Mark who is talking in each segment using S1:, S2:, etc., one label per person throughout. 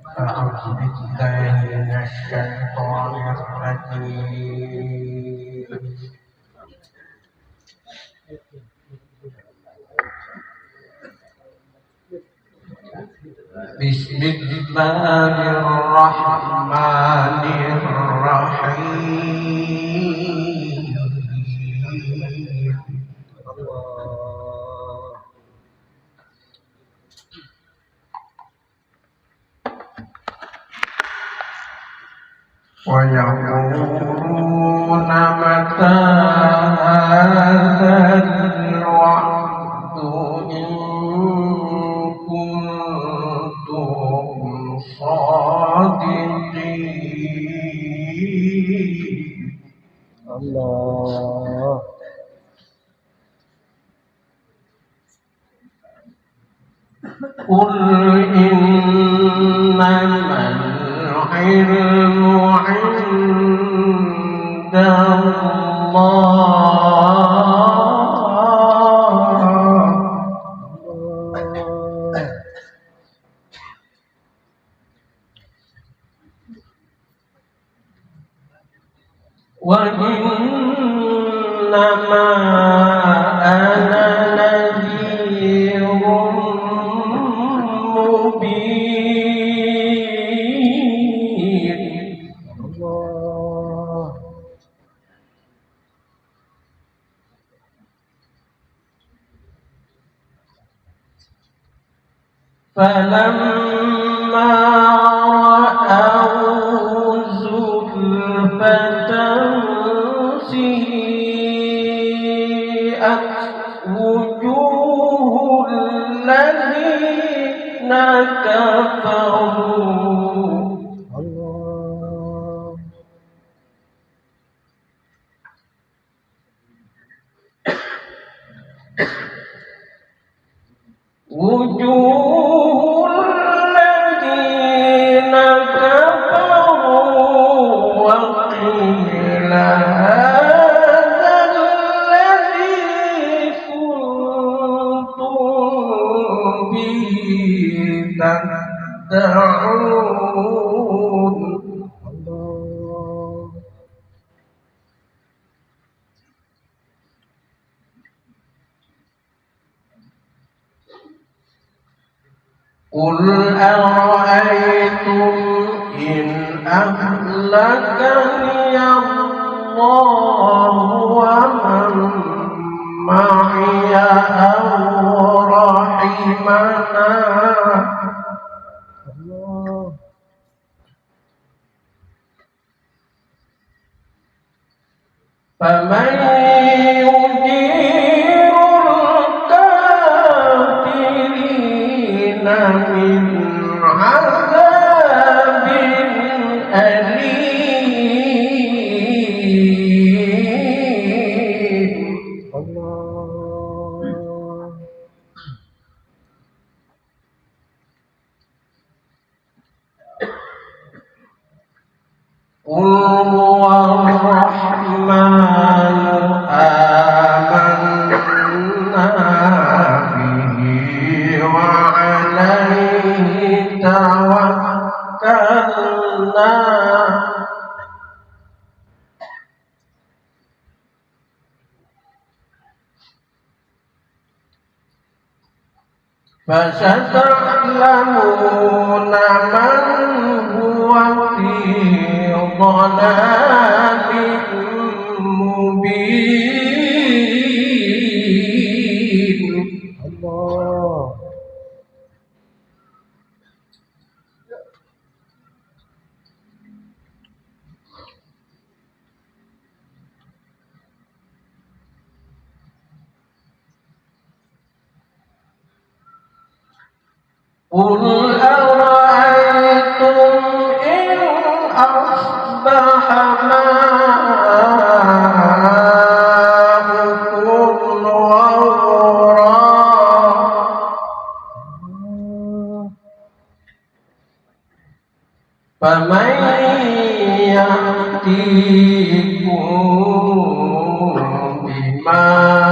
S1: أعوذ بالله من الشيطان الرجيم بسم الله الرحمن الرحيم ويقولون متى هذا الوعد إن كنتم صادقين الله قل إنما العلم عند الله وإنما أنا نذير مبين فلما رأوا زلفة سيئت وجوه الذين كفروا وجوه الذين كفروا وقيل هذا الذي كنتم به تدعون قل أرأيتم إن أهلكني الله ومن معي أو رحمنا فمن يجير الكافرين من عذاب أليم قل هو الرحمن آمنا به وعليه توكلنا فستعلمون من هو في ضلال مبين الله قل أرأيتم إن أصبح ماؤكم غورا فمن يأتيكم بماء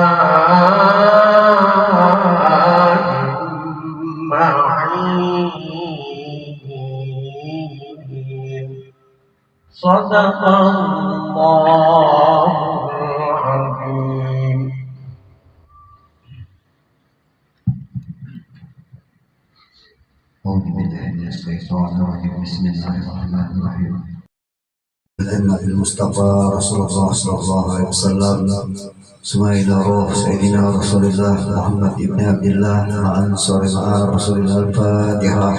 S1: معين
S2: الشيطان الرجيم بسم الله الرحمن الرحيم النبي المصطفى رسول الله صلى الله عليه وسلم سمعنا روح سيدنا رسول الله محمد بن عبد الله مع أنصار مع رسول الله الفاتحة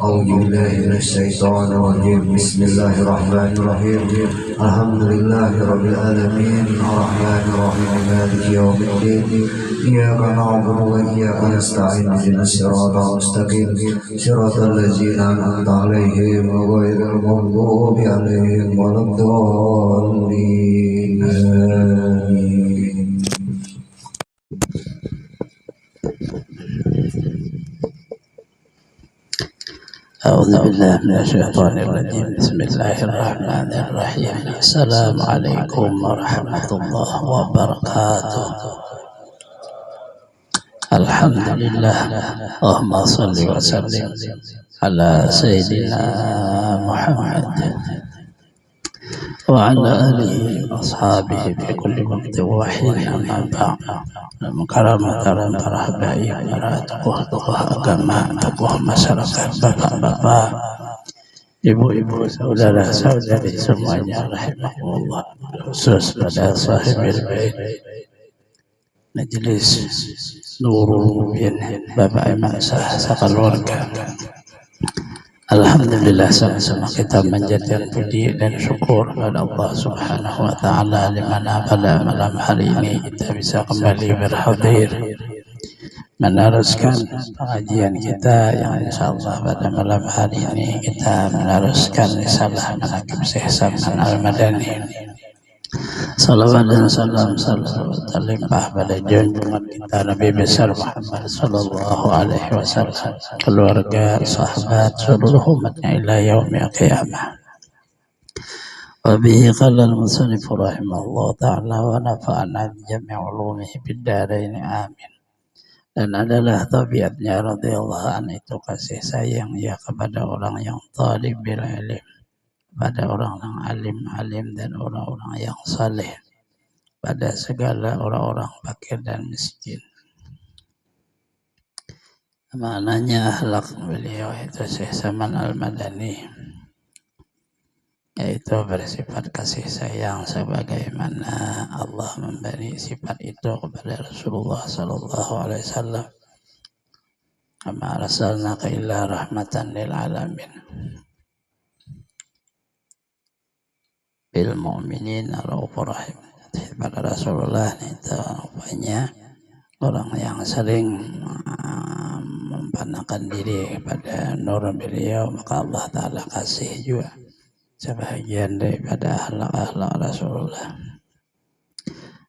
S2: أعوذ بالله من الشيطان الرجيم بسم الله الرحمن الرحيم الحمد لله رب العالمين الرحمن الرحيم مالك يوم الدين إياك نعبد وإياك نستعين اهدنا الصراط المستقيم صراط الذين أنعمت عليهم غير المغضوب عليهم ولا الضالين آمين.
S3: أعوذ بالله من الشيطان الرجيم بسم الله الرحمن الرحيم السلام عليكم ورحمة الله وبركاته. الحمد لله اللهم صل وسلم على سيدنا محمد وعلى آله وأصحابه في كل وقت وحين أما بعد. Keramat dalam para habaib, para tokoh-tokoh agama, tokoh masyarakat, bapak-bapak, ibu-ibu, saudara-saudari semuanya rahimahullah, khusus pada sahibil bait Majelis Nurul Mubin Bapak Imam sekeluarga. Alhamdulillah, sama-sama kita menjadikan puji dan syukur kepada Allah Subhanahu wa Ta'ala, di mana pada malam hari ini kita bisa kembali berhadir meneruskan pengajian kita yang insyaallah pada malam hari ini kita meneruskan risalah Manaqib Syekh Salman Al-Madani. Salawat dan salam terlimpah pada junjungan kita Nabi besar Muhammad sallallahu alaihi wasallam, keluarga, sahabat, seluruh umatnya ila yaumil qiyamah. Wa bihi qala al-musannif rahimahullah ta'ala wa nafa'ana bi jami' ulumihi bid darain amin. Dan adalah tabiatnya radhiyallahu anhu itu kasih sayang ya kepada orang yang talib bil ilm, pada orang-orang alim-alim dan orang-orang yang saleh, pada segala orang-orang fakir dan miskin. Maknanya akhlak beliau itu Syekh Salman Al-Madani, yaitu bersifat kasih sayang sebagaimana Allah memberi sifat itu kepada Rasulullah sallallahu alaihi wasallam. Ama arsalnaka illa rahmatan lil alamin. Bil mu'minin ar-raufur rahim. Pada Rasulullah itu rupanya orang yang sering mempanahkan diri pada nur beliau, maka Allah Ta'ala kasih juga sebahagian daripada akhlak-akhlak Rasulullah.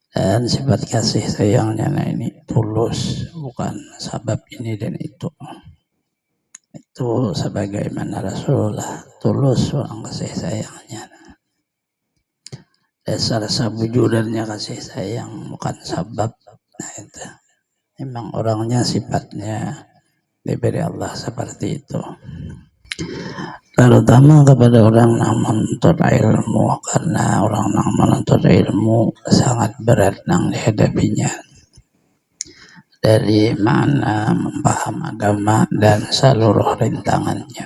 S3: Dan sifat kasih sayangnya ini tulus, bukan sebab ini dan itu. Itu sebagaimana Rasulullah tulus orang kasih sayangnya. Dasar sabujudannya kasih sayang, bukan sabab. Nah itu memang orangnya sifatnya diberi Allah seperti itu, terutama kepada orang yang menuntut ilmu, karena orang yang menuntut ilmu sangat berat yang dihadapinya dari mana memaham agama dan seluruh rintangannya.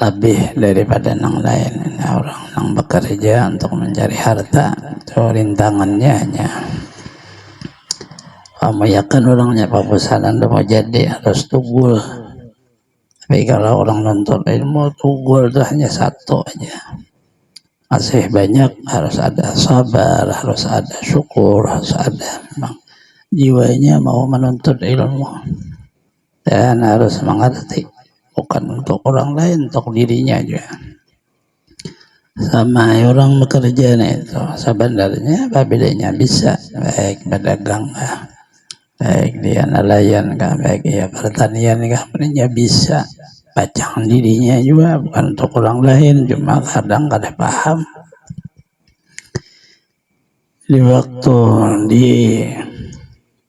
S3: Lebih daripada yang lain, orang yang bekerja untuk mencari harta itu rintangannya hanya kamu yakin orangnya papusanan mau jadi harus tugul. Tapi kalau orang nuntut ilmu tugul itu hanya satu aja, masih banyak. Harus ada sabar, harus ada syukur, harus ada memang jiwanya mau menuntut ilmu, dan harus mengerti bukan untuk orang lain, untuk dirinya juga. Sama orang bekerja itu sebenarnya apabila bisa, baik pedagang kah, baik dia nelayan kah, baik dia pertanian kah, sebenarnya bisa pacang dirinya juga, bukan untuk orang lain. Cuma kadang kada paham di waktu di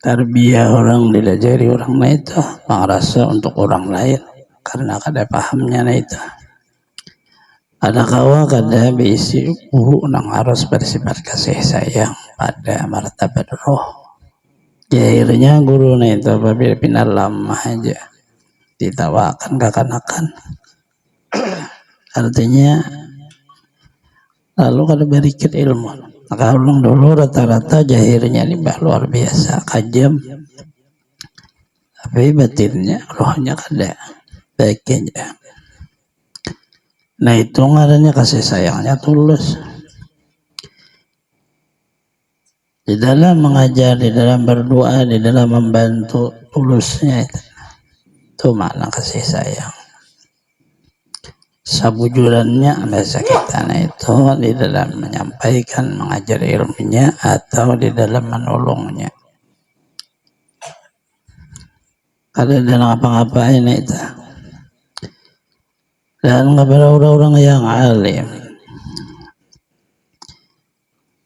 S3: tarbiyah orang, dilajari orang itu merasa untuk orang lain karena kada pahamnya itu. Ada kawa kada bisi guru nang harus bersifat kasih sayang pada martabat roh. Ya akhirnya guru itu apabila pindah lama aja ditawakan kekanakan. Artinya lalu kalau berikut ilmu, maka ulang dulu rata-rata jahirnya ini luar biasa kajam, tapi batinnya rohnya kada baiknya. Nah itu ngaranya kasih sayangnya tulus di dalam mengajar, di dalam berdoa, di dalam membantu, tulusnya itu makna kasih sayang. Sabujurannya bahasa kita itu di dalam menyampaikan, mengajar ilmunya atau di dalam menolongnya. Kalau dalam apa-apa ini itu. Dan kepada orang-orang yang alim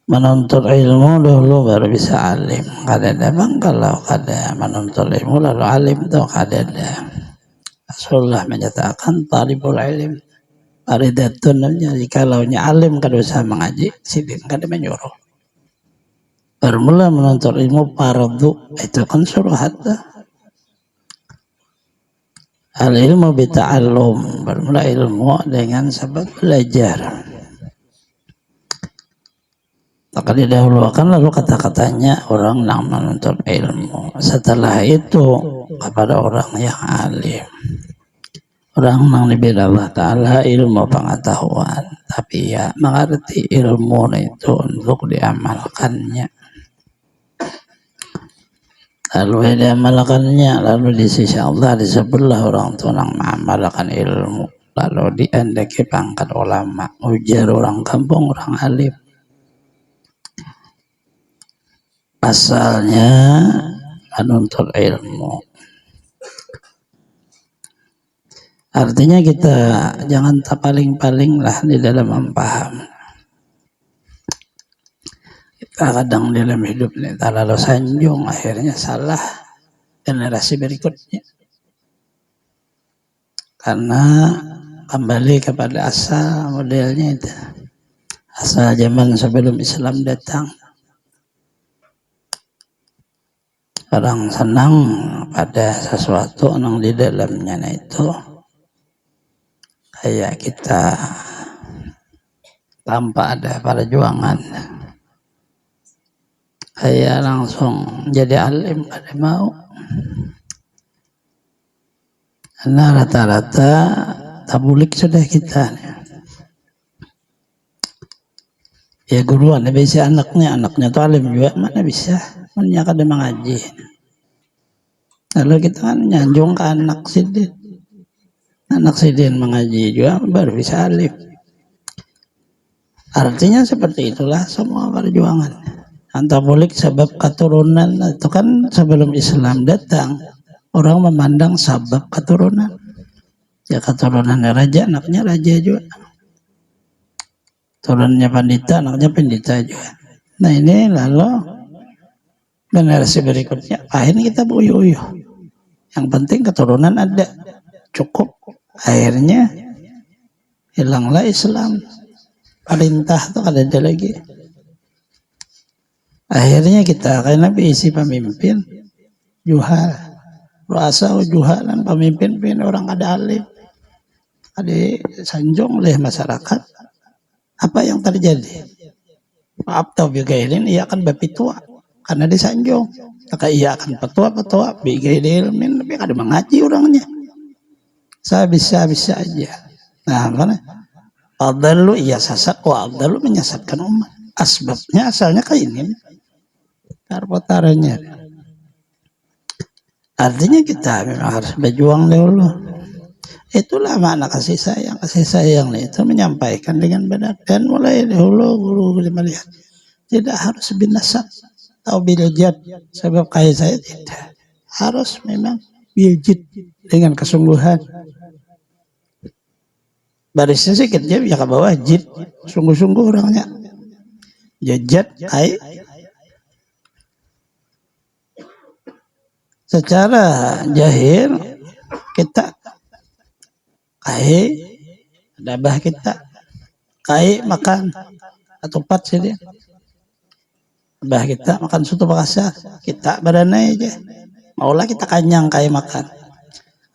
S3: menuntut ilmu dulu baru bisa alim. Kadang bang kalau kada menuntut ilmu lalu alim tuh kada ada. Rasulullah menyatakan talibul ilm faridatun, kalau nya alim kada usah mengaji, sidin kada menyuruh. Bermula menuntut ilmu fardu itu kan suruhat. Al ilmu bita'allum, bermula ilmu dengan sebab belajar. Maka didahulukan lalu kata-katanya orang yang menuntut ilmu. Setelah itu kepada orang yang alim. Orang yang diberi Allah Ta'ala ilmu pengetahuan. Tapi ya mengerti ilmu itu untuk diamalkannya. Lalu diamalkannya, lalu di sisi Allah disebutlah orang itu yang mengamalkan ilmu. Lalu diandaki pangkat ulama, ujar orang kampung, orang alim. Asalnya menuntut ilmu. Artinya kita jangan tak paling-paling lah di dalam memaham. Kita kadang dalam hidup ini terlalu sanjung, akhirnya salah generasi berikutnya. Karena kembali kepada asal modelnya itu. Asal zaman sebelum Islam datang. Orang senang pada sesuatu yang di dalamnya itu kayak kita tanpa ada perjuangan, kayak langsung jadi alim kada mau. Karena rata-rata tabulik sudah kita. Ya guruan bisa anaknya tuh alim juga, mana bisa punya kada mengaji. Lalu kita kan nyanjung ke anak sidin mengaji juga baru bisa alim. Artinya seperti itulah semua perjuangan. Antabolik sebab keturunan itu kan sebelum Islam datang orang memandang sebab keturunan. Ya keturunan raja, anaknya raja juga. Turunnya pandita, anaknya pandita juga. Nah ini lalu generasi berikutnya, akhirnya kita uyuh-uyuh. Yang penting keturunan ada, cukup. Akhirnya hilanglah Islam. Perintah itu ada lagi. Akhirnya kita karena isi pemimpin juhal, rasa juhalan pemimpin orang ada alim, ada sanjung oleh masyarakat. Apa yang terjadi? Maaf tau bigailin ia akan bapitua karena disanjung. Maka ia akan petua bigailin tapi kada mengaji orangnya. Saya bisa aja. Nah, karena adallu ia sasat, wa adallu menyesatkan umat. Asbabnya asalnya kayak ini. Perputarannya. Artinya kita memang harus berjuang dulu. Itulah makna kasih sayang. Kasih sayang itu menyampaikan dengan benar. Dan mulai dahulu guru melihat tidak harus binasa atau biljad. Sebab kayak saya tidak. Harus memang biljid dengan kesungguhan. Barisnya sedikit ya ke bawah jid. Sungguh-sungguh orangnya. Jajat kayak. Secara jahil kita kayak dabah kita kayak makan ketupat sih dia. Bah kita makan soto bakasa kita badannya aja. Maulah kita kanyang kayak makan.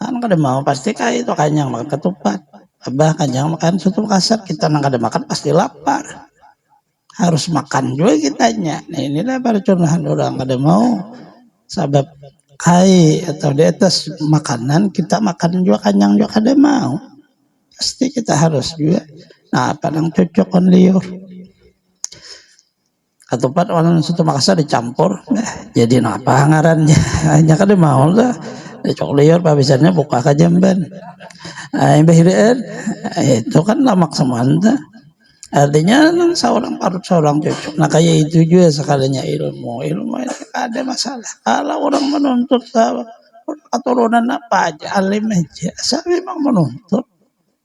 S3: Kan kada mau pasti kayak itu kanyang makan ketupat. Abah kanyang makan soto Makassar, kita nang kada makan pasti lapar. Harus makan juga kitanya. Nah inilah percunahan orang kada mau. Sebab kai atau di atas makanan kita makan juga kanyang juga kada mau. Pasti kita harus juga. Nah padang cocok on liur. Ketupat orang soto Makassar dicampur. Jadi apa ngarannya? Hanya kada mau lah. Cocok liur pabisannya buka ke jamban. Bahiraan itu kan lamak semua anda. Artinya seorang parut seorang cocok. Nah kayak itu juga sekalinya ilmu ada masalah. Kalau orang menuntut keturunan apa aja, alim aja. Saya memang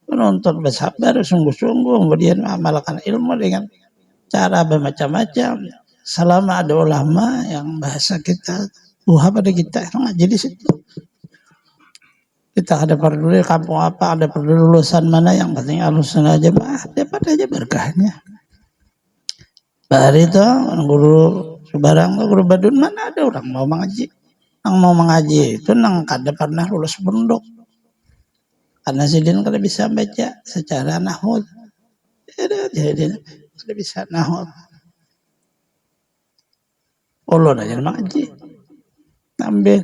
S3: menuntut bersabar, sungguh-sungguh, kemudian mengamalkan ilmu dengan cara bermacam-macam. Selama ada ulama yang bahasa kita, pada kita ngaji di situ. Kita ada peduli kampung apa, ada peduli lulusan mana, yang penting lulusan aja dapat aja berkahnya. Bahari itu guru Subarang, guru Badun, mana ada orang mau mengaji. Yang mau mengaji itu nang kada pernah lulus pondok. Karena sidin kada bisa baca secara nahwu. Jadi kada bisa nahwu. Ulun aja mengaji. Ambil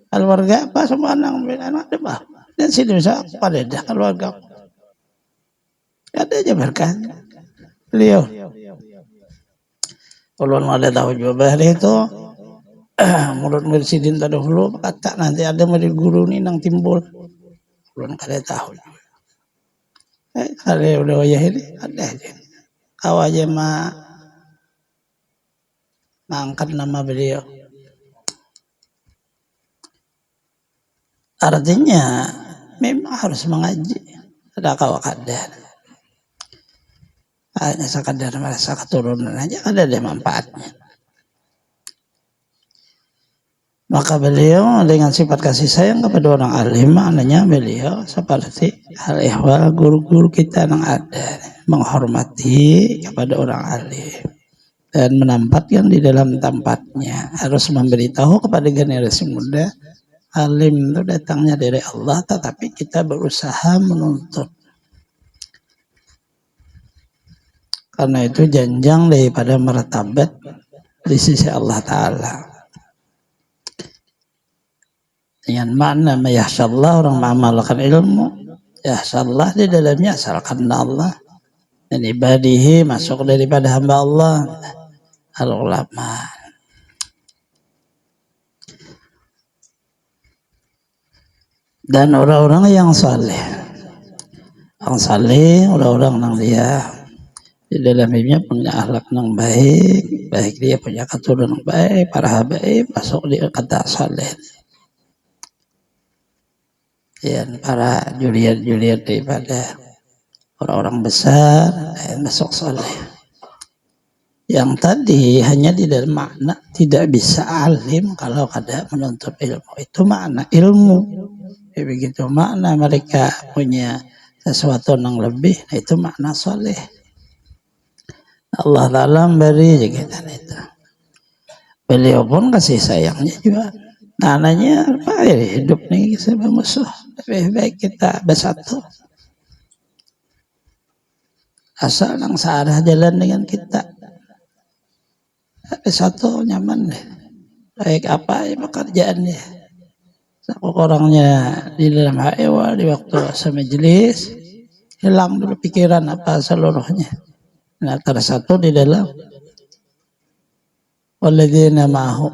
S3: keluarga apa semua anak ada bah dan sini bisa pada dah keluarga ada aja berkah beliau ulun ada tahu juga bahari itu murid sidin terdahulu kata nanti ada murid guru nih nang timbul ulun kada tahu kalau udah ya ini ada aja kau aja mengangkat nama beliau. Artinya memang harus mengaji. Ada kadar. Hanya sekadar merasa keturunan aja ada manfaatnya. Maka beliau dengan sifat kasih sayang kepada orang alim, maknanya beliau seperti hal ihwal guru-guru kita yang ada, menghormati kepada orang alim dan menempatkan di dalam tempatnya. Harus memberitahu kepada generasi muda. Alim itu datangnya dari Allah, tetapi kita berusaha menuntut. Karena itu janjang daripada martabat di sisi Allah Ta'ala. Dengan makna yahsyallah orang mengamalkan ilmu. Yahsyallah di dalamnya asalkan Allah. Dan ibadihi masuk daripada hamba Allah. Al-ulama. Dan orang-orang yang saleh. Yang saleh, orang-orang yang dia di dalam hidupnya punya akhlak yang baik, baik dia punya keturunan baik, para habaib masuk di kata saleh. Dan para juliat-juliat daripada orang-orang besar masuk saleh. Yang tadi hanya di dalam makna tidak bisa alim kalau kada menuntut ilmu. Itu makna ilmu. Begitu makna mereka punya sesuatu yang lebih, nah itu makna soleh. Allah Ta'ala beri kita itu. Beliau pun kasih sayangnya juga. Nananya apa ya hidup nih sama musuh. Lebih baik kita bersatu. Asal yang searah jalan dengan kita. Bersatu nyaman deh. Baik apa ya pekerjaannya. Orangnya di dalam haewa di waktu semajelis hilang dulu pikiran apa seluruhnya. Nah tersatu di dalam walladzina ma'ahu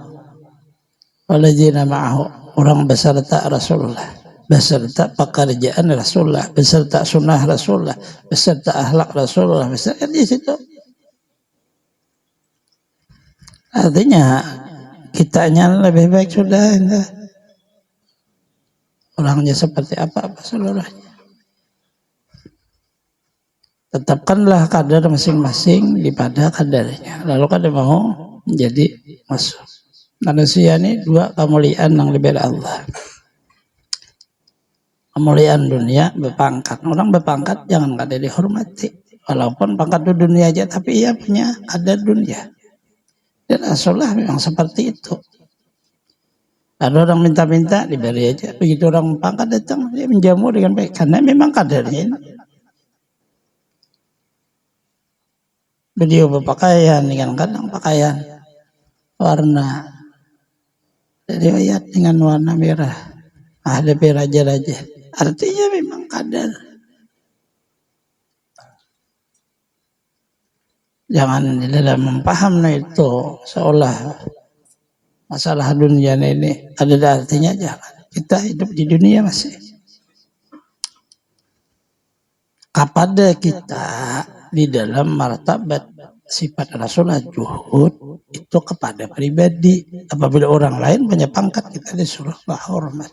S3: orang beserta Rasulullah, beserta pekerjaan Rasulullah, beserta sunnah Rasulullah, beserta akhlak Rasulullah, beserta di situ. Artinya kitanya lebih baik sudah. Orangnya seperti apa seluruhnya. Tetapkanlah kadar masing-masing daripada kadarnya. Lalu kada mau menjadi masuk. Manusia ini dua kemuliaan yang lebih dari Allah. Kemuliaan dunia berpangkat. Orang berpangkat jangan kada dihormati. Walaupun pangkat di dunia aja, tapi ia punya kadar dunia. Dan Rasulullah memang seperti itu. Ada orang minta-minta diberi aja. Begitu orang pangkat datang dia menjamu dengan baik karena memang kadarnya ini. Beliau berpakaian dengan kadang pakaian warna riwayat dengan warna merah. Hadapi raja-raja. Artinya memang kadar. Jangan di dalam memahami itu seolah masalah dunia ini ada artinya, jangan. Kita hidup di dunia masih. Kepada kita di dalam martabat sifat Rasulullah juhud itu kepada pribadi. Apabila orang lain punya pangkat, kita disuruh hormat.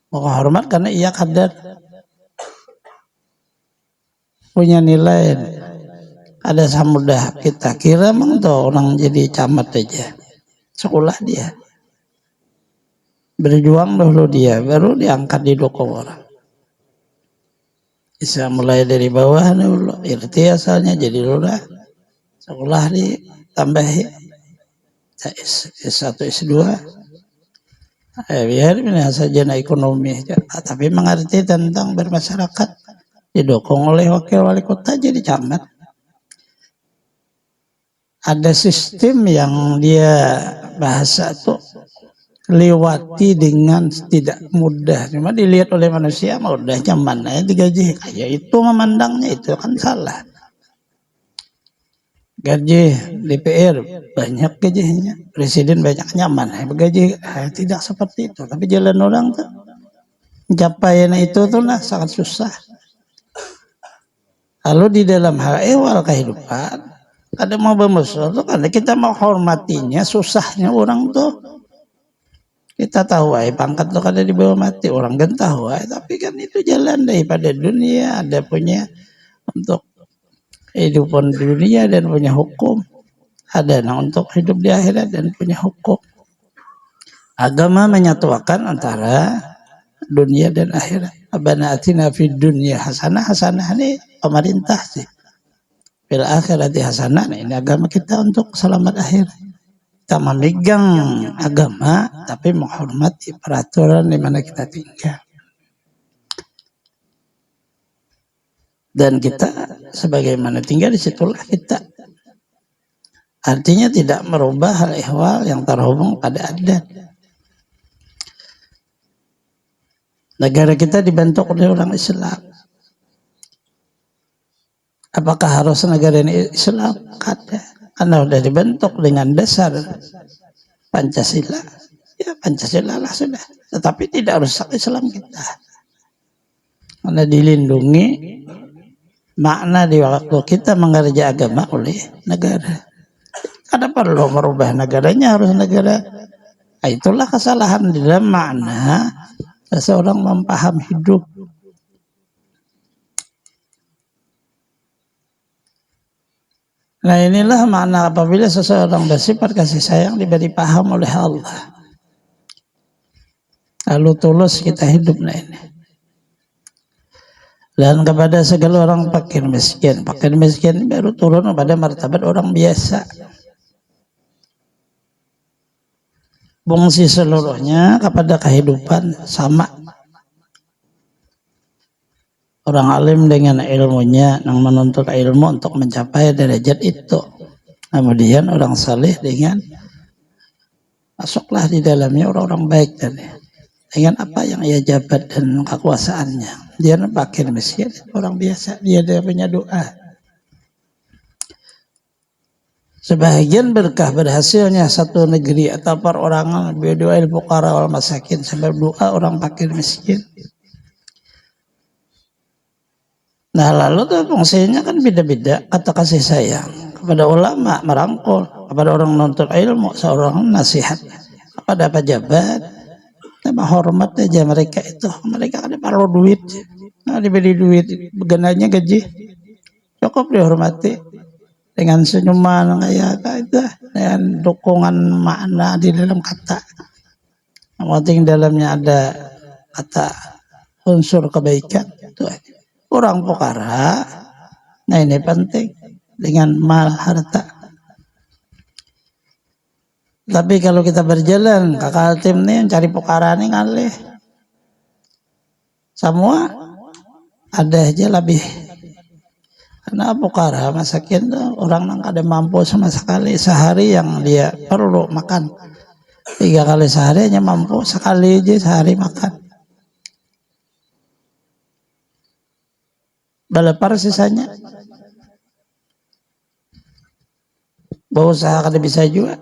S3: Menghormat karena ia kadar punya nilai. Ada samudah kita kira memang tuh orang jadi camat aja. Sekolah dia. Berjuang dulu dia, baru diangkat didukung orang. Bisa mulai dari bawah dulu. Irti asalnya jadi lurah. Sekolah ditambahi S1, S2. Biar ini saja ekonomi. Tapi mengerti tentang bermasyarakat. Didukung oleh wakil wali kota jadi camat. Ada sistem yang dia bahasa tuh lewati dengan tidak mudah. Cuma dilihat oleh manusia mudahnya mana ya digaji. Kayak itu memandangnya itu kan salah. Gaji DPR banyak gajinya. Presiden banyak nyaman. Gaji tidak seperti itu. Tapi jalan orang tuh pencapaian itu tuh nah sangat susah. Lalu di dalam hal ehwal kehidupan ada mau bermusuh tuh karena kita menghormatinya, susahnya orang tuh kita tahu pangkat tuh kada di bawah mati orang kan tahu tapi kan itu jalan daripada dunia, ada punya untuk kehidupan dunia dan punya hukum, ada untuk hidup di akhirat dan punya hukum. Agama menyatukan antara dunia dan akhirat. Rabbana atina fid dunya hasanah, hasanah ini pemerintah sih. Fil akhirati hasanah, ini agama kita untuk selamat akhir. Kita memegang agama tapi menghormati peraturan di mana kita tinggal. Dan kita sebagaimana tinggal di situlah kita. Artinya tidak merubah hal ehwal yang terhubung pada adat. Negara kita dibentuk oleh orang Islam. Apakah harus negara ini Islam? Kada. Karena sudah dibentuk dengan dasar Pancasila. Ya Pancasila lah sudah. Tetapi tidak rusak Islam kita. Karena dilindungi makna di waktu kita mengerja agama oleh negara. Kada perlu merubah negaranya, harus negara. Nah, itulah kesalahan di dalam makna seseorang memaham hidup. Nah inilah makna apabila seseorang bersifat kasih sayang diberi paham oleh Allah. Lalu tulus kita hidup ini. Dan kepada segala orang fakir miskin. Fakir miskin baru turun pada martabat orang biasa. Fungsi seluruhnya kepada kehidupan sama. Orang alim dengan ilmunya yang menuntut ilmu untuk mencapai derajat itu. Kemudian orang saleh dengan masuklah di dalamnya orang-orang baik dan dengan apa yang ia jabat dan kekuasaannya. Dia fakir miskin, orang biasa, dia punya doa. Sebahagian berkah berhasilnya satu negeri atau perorangan berdoa al-fuqara wal masakin sebab doa orang fakir miskin. Nah lalu tuh fungsinya kan beda-beda, kata kasih sayang kepada ulama merangkul, kepada orang menuntut ilmu seorang nasihat, kepada pejabat sama hormat aja mereka itu, mereka kan perlu duit, nah diberi duit, begananya gaji, cukup dihormati dengan senyuman kayak itu, dengan dukungan makna di dalam kata, yang penting dalamnya ada kata unsur kebaikan itu. Orang fukara, nah ini penting dengan mal harta. Tapi kalau kita berjalan kakak tim nih yang cari perkara nih ngalih. Semua ada aja lebih. Karena perkara masakin tuh orang yang kada mampu sama sekali sehari yang dia perlu makan 3 kali sehari hanya mampu sekali aja sehari makan. Balepar sisanya. Berusaha kada bisa juga.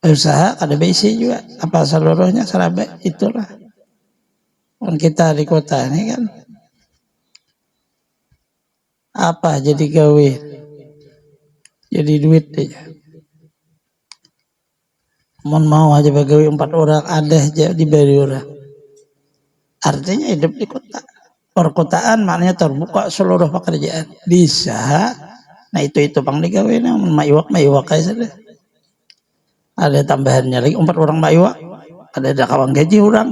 S3: Berusaha kada bisa juga. Apa seluruhnya serabut itulah. Kan kita di kota ini kan apa jadi gawe jadi duit aja. Mau aja bagawe 4 orang ada aja diberi orang. Artinya hidup di kota. Perkotaan maknanya terbuka seluruh pekerjaan. Bisa. Nah itu pang digawe nah maiwak aja deh. Ada tambahannya lagi 4 orang maiwak. Ada kawan gaji orang.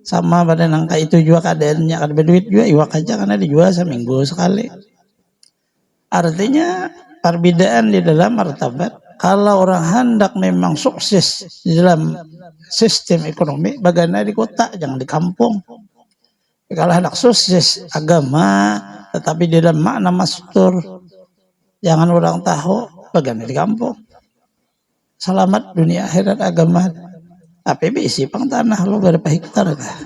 S3: Sama pada nangka itu juga keadaannya kada berduit juga iwak aja karena dijual seminggu sekali. Artinya perbedaan di dalam martabat. Kalau orang hendak memang sukses di dalam sistem ekonomi, bagaimana di kota, jangan di kampung. Kalau hendak sukses agama, tetapi di dalam makna mastur, jangan orang tahu, bagaimana di kampung. Selamat dunia akhirat agama. Tapi isi pang tanah lo berapa hektar kah?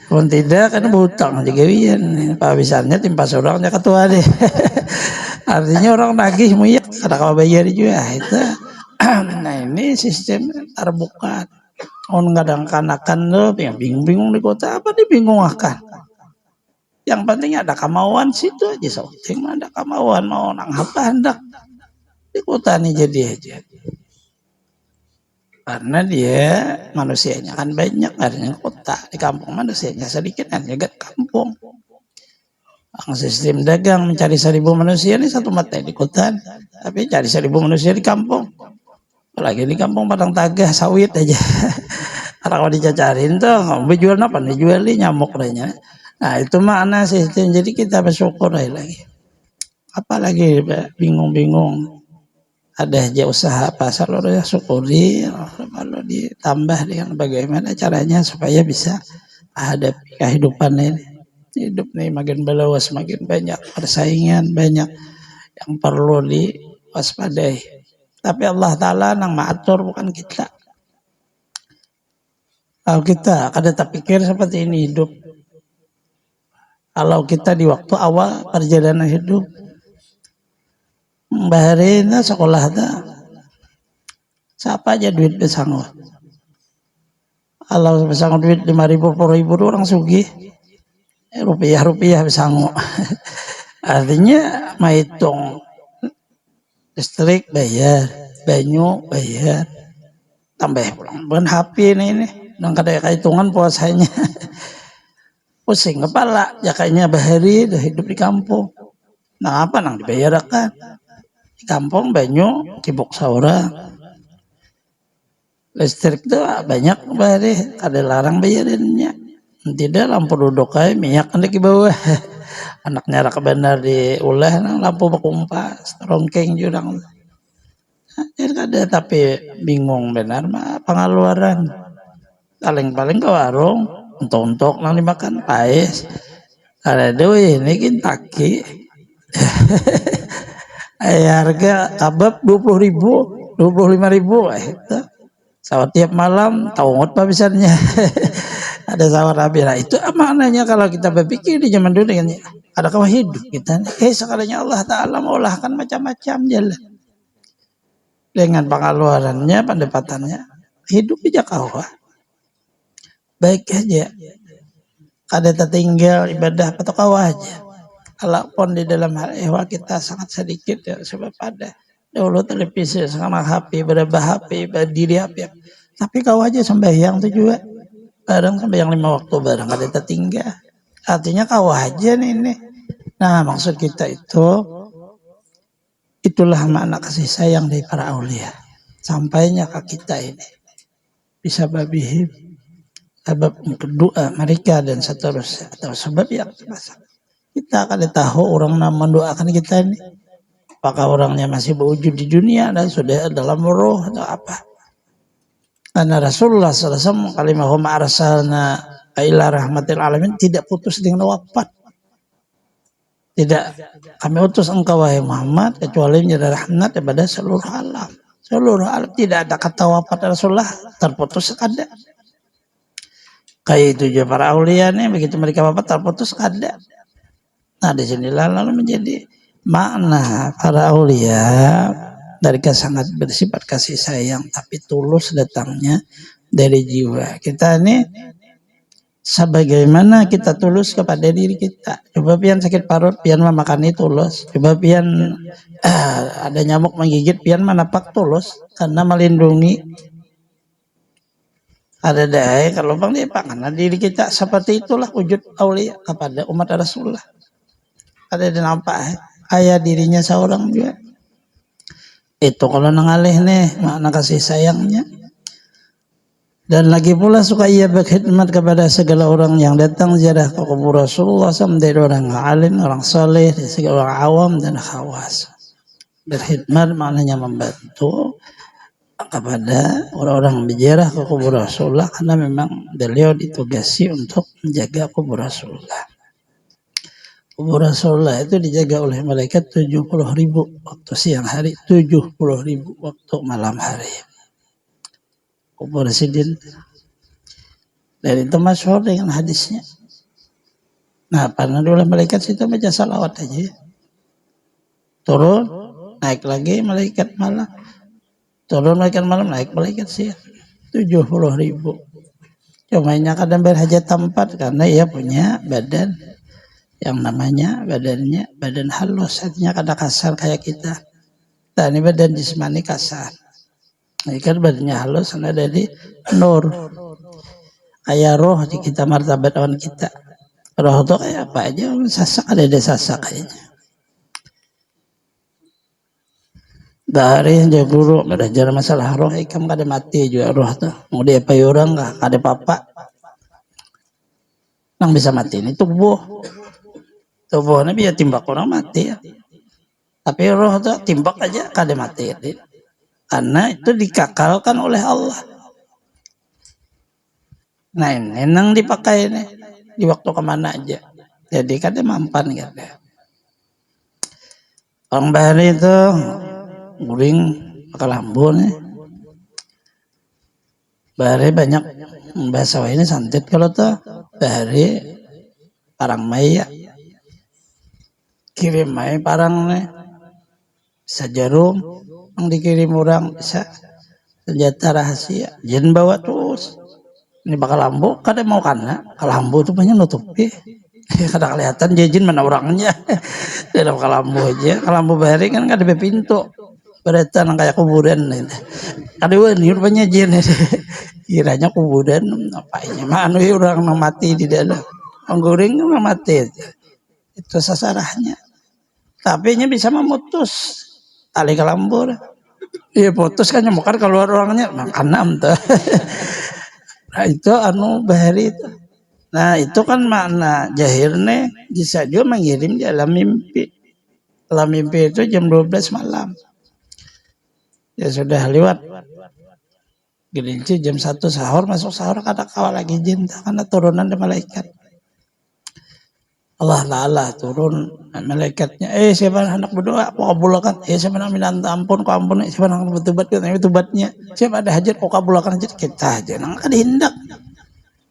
S3: Kalau tidak kan berhutang juga wian. Pabisannya timpas orangnya ketua deh. Artinya orang nagih muyak kada kawa bayar juga itu. Nah ini sistem terbuka. On kadang-kadang lo bingung di kota apa dibingung akan. Yang penting ada kemauan situ aja sauting ada kemauan mau nang apa hendak di kota ini jadi aja. Karena dia manusianya kan banyak karena kota di kampung manusianya sedikit kan jaga kampung. Ang sistem dagang mencari 1.000 manusia ini satu mata di kota, tapi cari 1.000 manusia di kampung. Apalagi di kampung Padang Tagah sawit aja. Kalau dicacarin tuh, jual apa nih jual nyamuk lainnya. Nah itu makna sistem. Jadi kita bersyukur lagi. Apalagi bingung-bingung. Ada aja usaha pasar lo ya syukuri. Lalu ditambah dengan bagaimana caranya supaya bisa ada kehidupan ini. Hidup nih makin belawas makin banyak persaingan banyak yang perlu diwaspadai. Tapi Allah Ta'ala nang maatur bukan kita. Kalau kita kada terpikir seperti ini hidup. Kalau kita di waktu awal perjalanan hidup, baharina sekolah dah, siapa aja duit besanggup. Kalau besanggup duit 5.000 10.000 orang sugih. Rupiah besanggup. Artinya maitung listrik bayar, banyu bayar, tambah pulang ban HP ini nang kada hitungan puasanya. Pusing kepala, ya kayaknya bahari dah hidup di kampung. Nah apa nang dibayarkan? Di kampung banyu cibuk saura. Listrik tuh banyak bahari, kada larang bayarinnya. Tidak lampu duduk aja minyak kan di bawah. Anaknya rak benar di ulah lampu berkumpas, rongkeng jurang. Jadi kada tapi bingung benar mah pengeluaran. Paling ke warung untuk nang dimakan paes. Ada deui ini kin taki. Harga kabab 20.000, 25.000 itu. Sawat tiap malam taungot pabisannya. Ada sawar habis. Nah, itu maknanya kalau kita berpikir di zaman dulu kan ada kawah hidup kita. Sekalinya Allah Ta'ala maulahkan macam-macam jalan. Dengan pengeluarannya, pendapatannya. Hidup aja kawah. Baik aja. Kada tertinggal ibadah atau kawah aja. Kalaupun di dalam hal ehwal kita sangat sedikit ya. Sebab ada dulu televisi sama HP, berapa HP, berdiri HP. Tapi kawah aja sembahyang itu juga. Barang sampai yang 5 waktu barang ada tertinggal. Artinya kawah aja nih ini. Nah maksud kita itulah makna kasih sayang dari para aulia. Sampainya ke kita ini. Bisa babihim. Sebab doa mereka dan seterusnya. Atau sebab yang kita akan tahu orang yang mendoakan kita ini. Apakah orangnya masih berwujud di dunia dan sudah dalam roh atau apa? Karena Rasulullah SAW kalimah ma arsalna ila rahmatil alamin tidak putus dengan wafat. Tidak kami utus engkau wahai Muhammad kecuali menjadi rahmat kepada seluruh alam. Seluruh alam tidak ada kata wafat Rasulullah terputus ada. Kayak itu juga para aulia nih begitu mereka wafat terputus ada. Nah disinilah lalu menjadi makna para aulia mereka sangat bersifat kasih sayang tapi tulus datangnya dari jiwa. Kita ini sebagaimana kita tulus kepada diri kita. Coba pian sakit parut, pian makan itu tulus. Coba pian ada nyamuk menggigit, pian menapak tulus karena melindungi. Ada daya kalau bang dia karena diri kita seperti itulah wujud aulia kepada umat Rasulullah. Ada di nampak ayah dirinya seorang juga. Itu kalau nangalih nih makna kasih sayangnya. Dan lagi pula suka ia berkhidmat kepada segala orang yang datang ziarah ke kubur Rasulullah SAW dari orang alim, orang saleh, dari segala orang awam dan khawas. Berkhidmat maknanya membantu kepada orang-orang berziarah ke kubur Rasulullah karena memang beliau ditugasi untuk menjaga kubur Rasulullah. Kubur Rasulullah itu dijaga oleh malaikat 70.000 waktu siang hari, 70.000 waktu malam hari. Kubur Sidin. Dan itu masyhur dengan hadisnya. Nah, pernah oleh malaikat situ baca salawat aja. Turun, naik lagi malaikat malam. Turun malaikat malam, naik malaikat siang. 70.000. Cuma kadang berhajat tempat karena ia punya badan yang namanya badannya badan halus, artinya kada kasar kayak kita. Nah, ini badan jismani kasar. Ini kan badannya halus, karena dari nur. Kayak roh di kita martabat awan kita. Roh itu kayak apa aja, sasak ada sasak kayaknya. Dari yang guru belajar masalah roh, ikam kada mati juga roh tuh. Mau dia pakai orang kada apa-apa. Nang bisa mati ini tubuh. Tubuhnya biar timbak orang mati ya. Tapi roh itu timbak aja kada mati. Karena itu dikakalkan oleh Allah. Nah ini nang dipakai nih. Di waktu kemana aja. Jadi kada mampan kada. Orang bahari itu guring pakai lambu nih. Bahari banyak bahasa ini santet kalau tuh bahari parang maya. Kirim aja parang nih bisa jarum yang dikirim orang bisa senjata rahasia jin bawa terus ini bakal lambu kada mau karena kalau lambu itu banyak nutupi kada kelihatan jin mana orangnya dalam kalambu aja kalambu bahari kan kada ada pintu beretan kayak kuburan kada wani rupanya jin kiranya kuburan apa ini mah anu orang mati di dalam angguring mati itu sasarannya. Tapi nya bisa memutus tali kelambur. Iya putus kan bukan keluar orangnya makan tuh. Nah itu anu bahari itu. Nah itu kan makna jahirnya bisa juga mengirim di alam mimpi. Alam mimpi itu jam 12 malam. Ya sudah lewat. Gelinci jam 1 sahur masuk sahur kada kawal lagi jin karena turunan dari malaikat. Allah Ta'ala turun malaikatnya siapa hendak berdoa kau kabulkan siapa hendak minta ampun kau ampun siapa hendak bertobat tobatnya siapa ada hajat kau kabulkan hajat kita aja nang kada hendak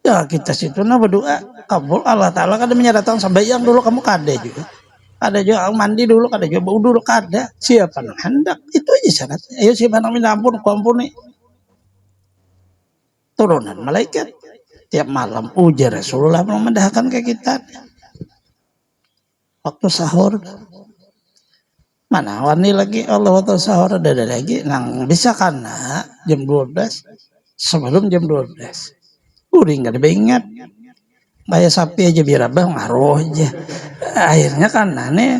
S3: ya kita situ nah berdoa kabul Allah Ta'ala kada menyatakan sampai yang dulu kamu kada juga mandi dulu kada juga bau dulu kada siapa nang hendak itu aja syaratnya ayo siapa hendak minta ampun kau ampuni turunan malaikat tiap malam ujar Rasulullah memendahkan ke kita waktu sahur mana wani lagi Allah waktu sahur ada lagi nang bisa karena jam 12 sebelum jam 12 uring gak ada ingat kayak sapi aja biar abah ngaruh aja akhirnya karena nih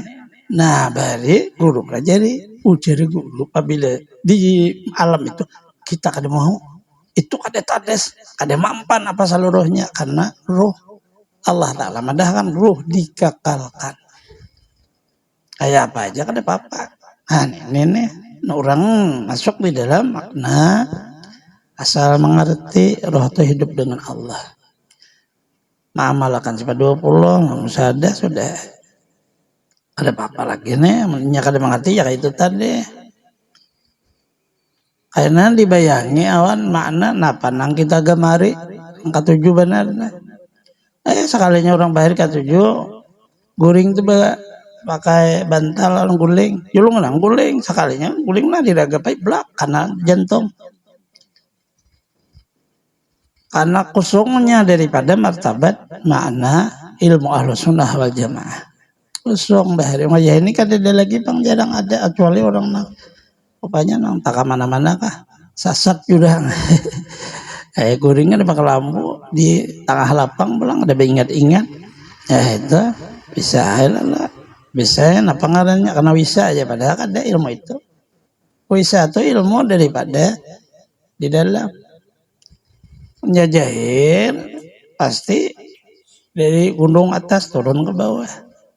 S3: nah bari guru pelajari ujar guru apabila di alam itu kita kada mau itu kada tades kada mampan apa seluruhnya karena ruh Allah Ta'ala madahkan ruh dikakalkan kayak apa aja kan ada apa-apa Nah, ini nih orang masuk di dalam makna asal mengerti roh itu hidup dengan Allah. Mengamalkan sifat 20, musyahadah sudah. Ada apa-apa lagi nih, kada mengerti ya itu tadi. Karena dibayangi awan makna napa nang kita gemari angka 7 benar. Sekalinya orang bahir ke 7 guring tuh pakai bantal orang guling, julung nang guling sekalinya guling lah diragapai belak karena jantung. Karena kosongnya daripada martabat makna ilmu ahlus sunnah wal jamaah. Kosong bahari wajah ini kan ada lagi bang jarang ada kecuali orang nang rupanya nang tak mana-mana kah sasat jurang. Guringnya ada pakai lampu di tengah lapang pulang ada ingat-ingat. Ya itu bisa lah. Bisa apa ngarannya karena bisa aja padahal ada ilmu itu. Bisa itu ilmu daripada di dalam menjajahin pasti dari gunung atas turun ke bawah.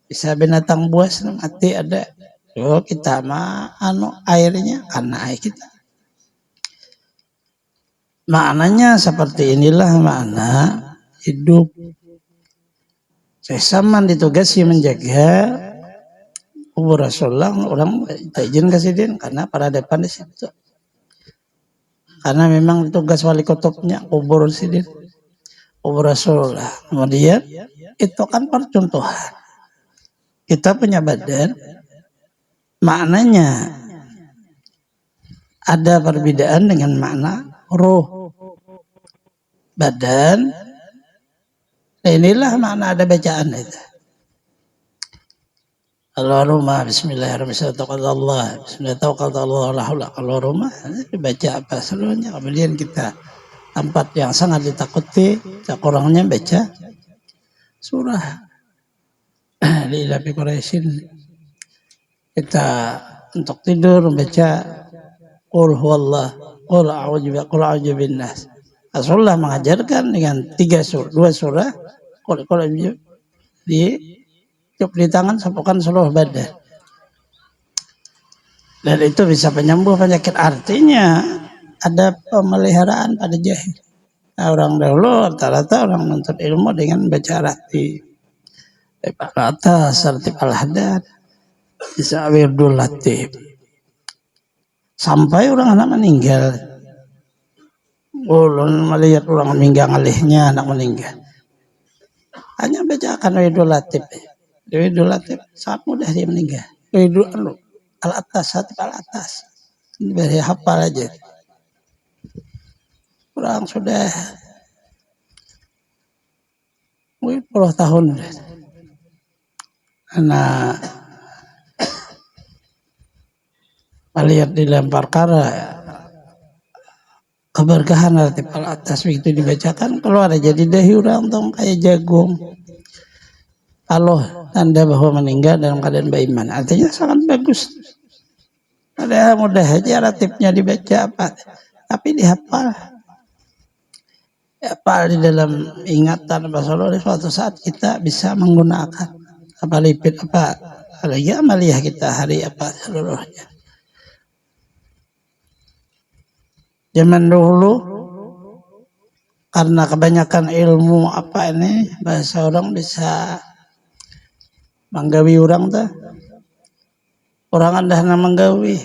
S3: Bisa binatang buas mati ada. Yo kita mah airnya karena air kita. Maknanya seperti inilah makna hidup. Saya sama ditugasi menjaga kubur Rasulullah, orang izin kasih din karena para depan di situ. Karena memang tugas wali kutubnya kubur sidin, kubur Rasulullah. Kemudian itu kan percontohan. Kita punya badan, maknanya ada perbedaan dengan makna ruh. Badan, inilah makna ada bacaan itu. Allahumma bismillahirrahmanirrahim. Tawakkalullah. Bismillahirrahmanirrahim. Kalau rumah dibaca apa seluruhnya. Kemudian kita tempat yang sangat ditakuti, kurangnya baca surah Lilah fi Quraisyin. Kita untuk tidur membaca Qul huwallah, Qul a'udzu binnas. Rasulullah mengajarkan dengan 2 surah Qul di tangan sapukan seluruh badan. Dan itu bisa penyembuh penyakit. Artinya ada pemeliharaan pada jahil. Nah, orang dahulu rata-rata orang menuntut ilmu dengan baca ratib. Atas ratib al-hadad. Bisa wirdul latib. Sampai orang anak meninggal. Ulun melihat orang meninggal ngalihnya anak meninggal. Hanya bacakan wirdul latib. Wirdul latib sangat mudah dia meninggal. Wirdul al-atas, hatib al-atas. Beri hafal aja. Kurang sudah 10 tahun. Karena melihat dilempar perkara keberkahan ratib al-atas begitu dibacakan keluar jadi dahi orang tong kayak jagung. Kalau tanda bahwa meninggal dalam keadaan beriman, artinya sangat bagus. Ada mudah aja ratibnya dibaca apa, tapi dihafal. Hafal di dalam ingatan Rasulullah. Suatu saat kita bisa menggunakan apa lipid apa lagi amaliyah kita hari apa seluruhnya. Zaman dulu karena kebanyakan ilmu apa ini bahasa orang bisa manggawi orang tuh orang anda manggawi.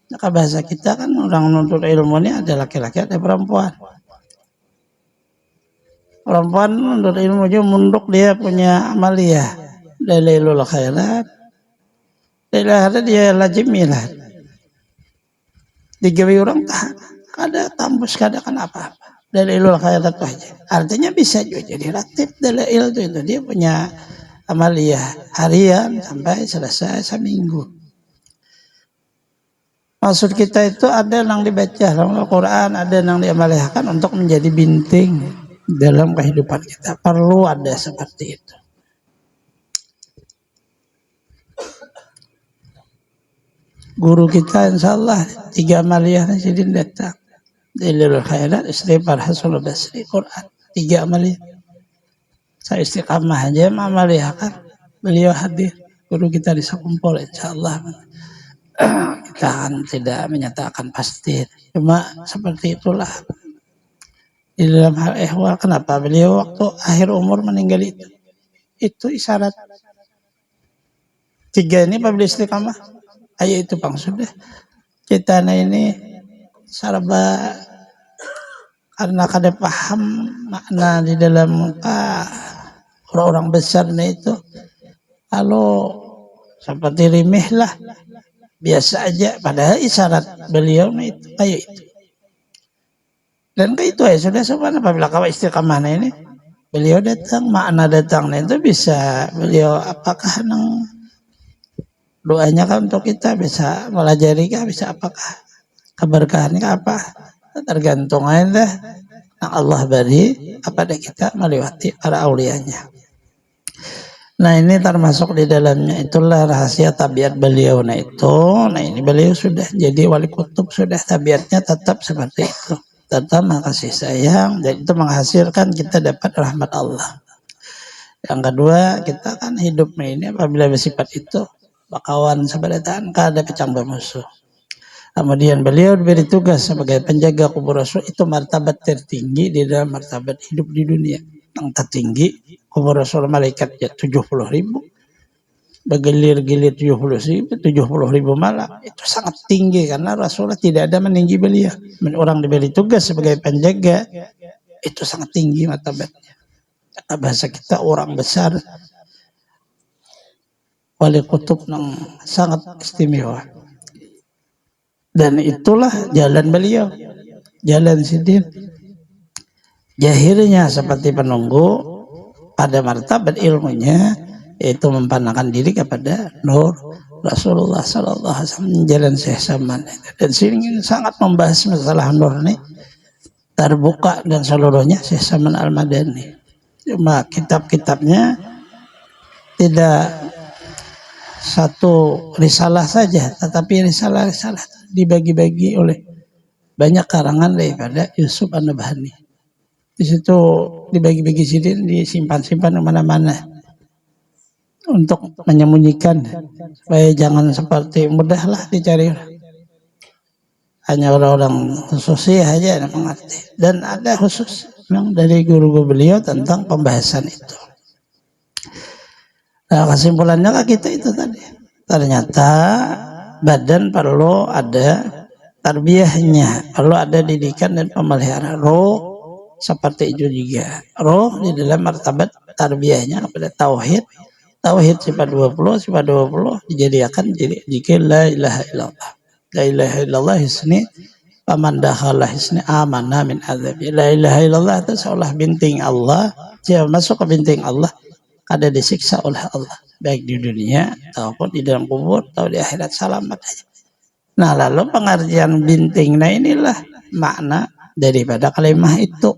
S3: Maka bahasa kita kan orang menuntut ilmu ini ada laki-laki ada perempuan. Perempuan menuntut ilmu juga munduk dia punya amaliyah dalailul khairat. Dalailul dia lajimilah. Digawi orang tak ada tambus kada kan apa-apa. Dalailul khairat aja. Artinya bisa juga jadi ratib dalail itu dia punya amaliyah harian sampai selesai seminggu. Maksud kita itu ada yang dibaca dalam Al-Quran, ada yang diamaliyahkan untuk menjadi binting dalam kehidupan kita. Perlu ada seperti itu. Guru kita insya Allah 3 amaliyah jadi datang. Dalilul khairat, istighfar, hasul basri, Quran. 3 amaliyah. Saya istiqamah aja amaliyahkan. Beliau hadir. Guru kita bisa kumpul insya Allah. kita kan tidak menyatakan pasti, cuma seperti itulah di dalam hal ihwal. Kenapa beliau waktu akhir umur meninggal itu isyarat tiga ini apabila istiqamah, ayo itu bang sudah kita ini sarba karena kada paham makna di dalam orang-orang besar itu, kalau seperti remeh lah, biasa aja, padahal isyarat beliau itu kayak itu. Dan kayak itu ya sudah sopan. Apabila kau istiqamah ini beliau datang, makna datangnya itu bisa beliau apakah nang doanya kan untuk kita bisa melajari kah, bisa apakah keberkahannya apa, tergantung aja Allah beri kepada kita melewati para aulianya. Nah ini termasuk di dalamnya, itulah rahasia tabiat beliau. Nah ini beliau sudah jadi wali kutub, sudah tabiatnya tetap seperti itu, tetap kasih sayang, dan itu menghasilkan kita dapat rahmat Allah. Yang kedua, kita kan hidupnya ini apabila bersifat itu bakawan seberataan kada pecang musuh. Kemudian beliau diberi tugas sebagai penjaga kubur Rasul, itu martabat tertinggi di dalam martabat hidup di dunia. Yang tertinggi kubur Rasul, malaikat ya 70.000, bergilir-gilir 70.000 malam, itu sangat tinggi karena Rasulullah tidak ada meninggi beliau. Orang diberi tugas sebagai penjaga itu sangat tinggi martabatnya. Kata bahasa kita orang besar, wali kutub yang sangat istimewa. Dan itulah jalan beliau, jalan sidin. Jahirnya seperti penunggu, pada martabat ilmunya yaitu mempanahkan diri kepada nur Rasulullah Sallallahu Alaihi Wasallam, jalan Syekh Saman. Dan sini sangat membahas masalah nur ini terbuka dan seluruhnya Syekh Saman Al-Madani. Cuma kitab-kitabnya tidak satu risalah saja, tetapi risalah-risalah dibagi-bagi oleh banyak karangan daripada Yusuf An-Nabhani. Di situ dibagi-bagi sidin, disimpan-simpan mana-mana untuk menyembunyikan supaya jangan seperti mudahlah dicari. Hanya orang-orang khusus saja yang mengerti. Dan ada khusus memang dari guru-guru beliau tentang pembahasan itu. Nah kesimpulannya kita itu tadi, ternyata badan perlu ada tarbiyahnya, perlu ada didikan dan pemeliharaan. Roh seperti itu juga, roh di dalam martabat tarbiyahnya kepada tauhid. Tauhid sifat 20 dijadikan jadi jika la ilaha illallah. La ilaha illallah hisni paman dakhala hisni amana min azab. La ilaha illallah itu seolah binting Allah, dia masuk ke binting Allah ada disiksa oleh Allah, baik di dunia ataupun di dalam kubur atau di akhirat, selamat aja. Nah lalu pengertian binting, nah inilah makna daripada kalimat itu.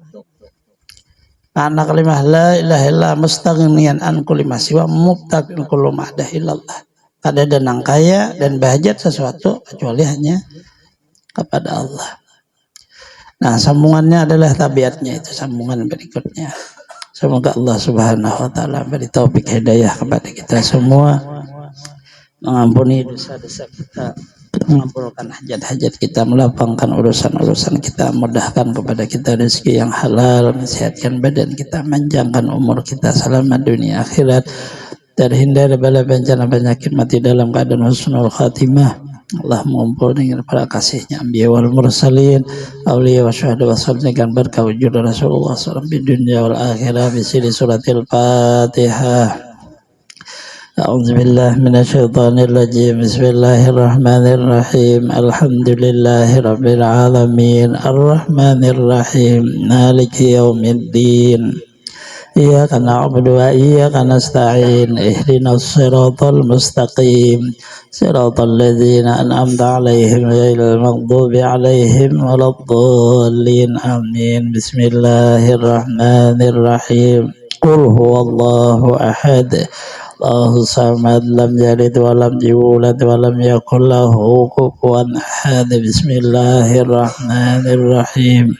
S3: Makna kalimat la ilaha illallah mustaghniyan an kulli ma siwa mubtaqin kullu ma illallah. Kada ada nang kaya dan bahajat sesuatu kecuali hanya kepada Allah. Nah sambungannya adalah tabiatnya itu, sambungan berikutnya. Semoga Allah Subhanahu wa taala beri taufik hidayah kepada kita semua, mengampuni dosa-dosa kita, mengabulkan hajat-hajat kita, melapangkan urusan-urusan kita, mudahkan kepada kita rezeki yang halal, mensehatkan badan kita, panjangkan umur kita selamat dunia akhirat, terhindar bala bencana penyakit, mati dalam keadaan husnul khatimah. Allah mengumpul dengan para kasihnya anbiya wal mursalin, awliya wa syuhada wa salihkan berkah wujud Rasulullah SAW di dunia wal akhirah bisiri suratil Fatihah. A'udzubillahi minasyaitonir rajim. Bismillahirrahmanirrahim. Alhamdulillahirabbil alamin. Arrahmanirrahim. Maliki yaumiddin. Iyyaka na'budu wa iyyaka nasta'in. Ihdinas siratal mustaqim. Siratal ladzina an'amta 'alaihim ghairil maghdubi 'alaihim waladdallin. Amin. Bismillahirrahmanirrahim. Qul huwallahu ahad. Allahu samad, lam yalid wa lam yulad wa lam yakul lahu kufuwan ahad. Bismillahirrahmanirrahim.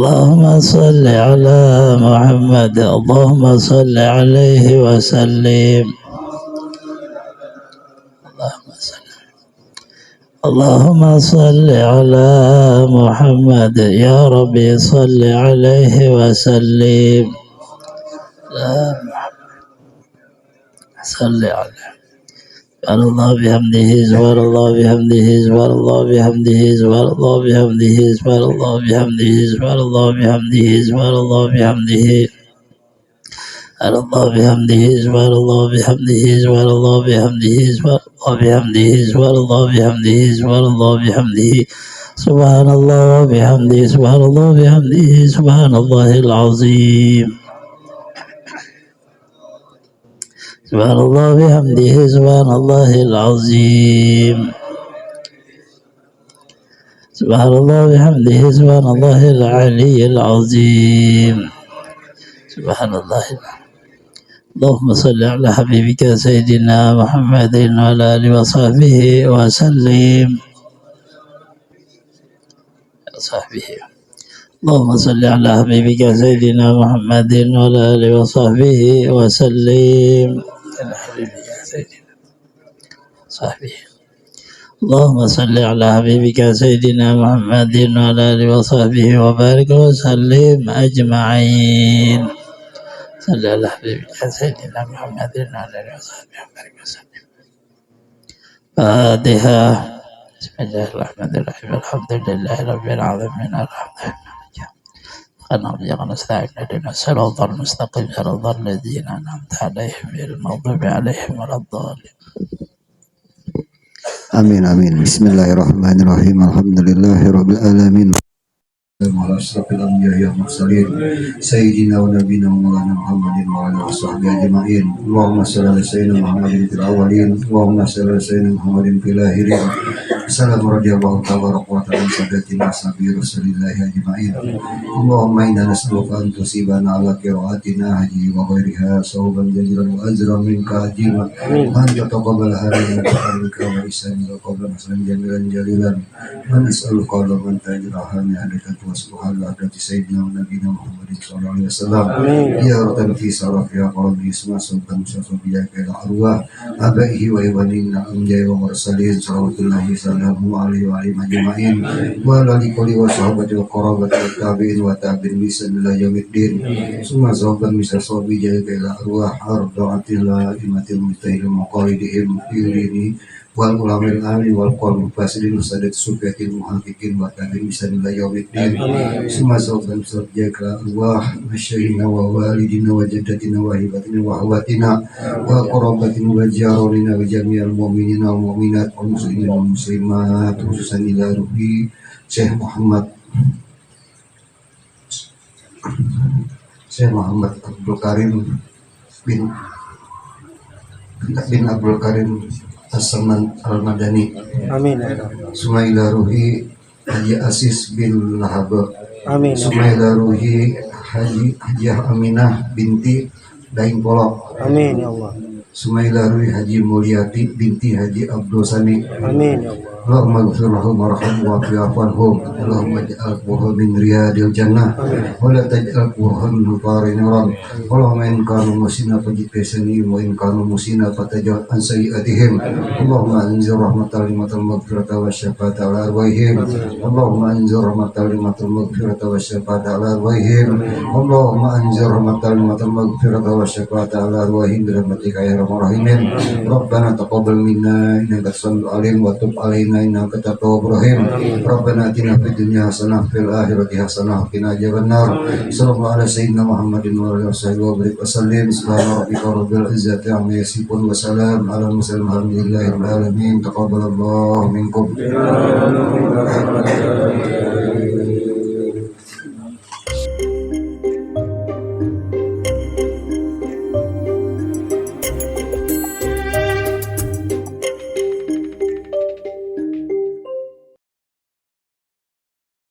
S3: اللهم صل على محمد اللهم صل عليه وسلم اللهم صل على محمد يا ربي صل عليه وسلم صل عليه سبحان الله بحمده سبحان الله بحمده سبحان الله بحمده سبحان الله بحمده سبحان الله بحمده سبحان الله بحمده سبحان الله بحمده سبحان الله بحمده سبحان الله بحمده سبحان الله بحمده سبحان الله بحمده سبحان الله بحمده سبحان الله بحمده سبحان الله وبحمده سبحان الله بحمده سبحان الله العظيم سبحان الله بحمده سبحان الله العظيم سبحان الله بحمده سبحان الله العلي العظيم سبحان الله اللهم صل على حبيبك سيدنا محمد وعلى آله وصحبه وسلم اللهم صل على حبيبك سيدنا محمد وعلى آله وصحبه وسلم على حبيبك سيدنا صحبه اللهم صل على حبيبك سيدنا محمد وعلى آله وصحبه وبارك وسلم أجمعين صل على حبيبك سيدنا محمد وعلى آله وصحبه وبارك وسلم فاتحة بسم الله الرحمن الرحيم الحمد لله رب العالمين الرحمن الرحيم نستعين اهدنا الصراط المستقيم صراط الذين أنعمت عليهم غير المغضوب عليهم ولا الضالين
S2: Amin amin. Bismillahirrahmanirrahim. Alhamdulillahirabbil alamin. Ala asyrafil anbiya'i wal mursalin sayyidina wa nabiyina maulana Muhammadin wa ala washabihi ajma'in. Allahumma shalli ala sayyidina Muhammadin fil awwalin, Allahumma shalli ala sayyidina Muhammadin fil akhirin. Assalamu radhiyallahu tabaraka wa ta'ala sadatina sabi Rasulillah ajma'in. Allahumma inna nas'aluka an tusibana ala qira'atina haji wa ghairiha sawban jazilan wa ajran minka ajima. Anta taqabbal hadana minka wa isana qabla maslan jamilan jalilan. Wa nas'aluka man tajraha min hadaka Subhanallah adati sayyidina wa nabiyina Muhammadin sallallahu alaihi wasallam ya ratan fi saraf ya qalbi isma sultan syafiyya ila arwah abaihi wa iwanina anjay wa mursalin salawatullahi salamu alaihi wa alihi majma'in wa ala kulli wa sahabati wa qarabati wa tabi'in wa tabi'in bisan ila yaumiddin summa sahaban misal sahabi jaya ila arwah arda'atil imatil mustahil maqalidihim firini wal ulamil ali wal qawl fasidin sadat sufiyatil muhaqqiqin wa tabi'in bisan ila yaumiddin summa sahaban sabjaka arwah masyayina wa walidina wa jaddatina wa hibatina wa hawatina wa qarabatina wa jarorina wa jami'al mu'minina wa mu'minat wa muslimin wa muslimat khususan ila ruhi Syekh Muhammad Abdul Karim bin Abdul Karim As-Saman Al-Madani. Amin. Sumaila Ruhi Haji Asis bin Lahab. Amin. Sumaila Ruhi Haji Aminah binti Daing Polok. Amin ya Allah. Sumaila Ruhi Haji Mulyati binti Haji Abdul Sani. Amin ya Allah. Allahumma ighfir lahum warhamhum wa'fu anhum. Allahumma ij'al quburahum min riyadil jannah wa la taj'al quburahum min farin naran. Allahumma in kanu musina fajid kasani wa in kanu musina fatajal an sayyi'atihim. Allahumma anzir rahmatal limatal maghfirata wa syafata ala arwahihim. Allahumma anzir rahmatal limatal maghfirata wa syafata ala arwahihim. Allahumma anzir rahmatal limatal maghfirata wa syafata ala arwahihim bi rahmatika ya arhamar rahimin. Rabbana taqabbal minna innaka as-sami'ul 'alim wa tub 'alaina innaka at-tawwabur rahim. Rabbana atina fid dunya hasanah fil akhirati hasanah wa qina adzabannar. Sallallahu ala sayyidina Muhammadin wa ala alihi wa sallam. Subhana rabbika rabbil izzati amma yasifun wa salam ala mursalin walhamdulillahi rabbil alamin. Taqabbalallahu minkum.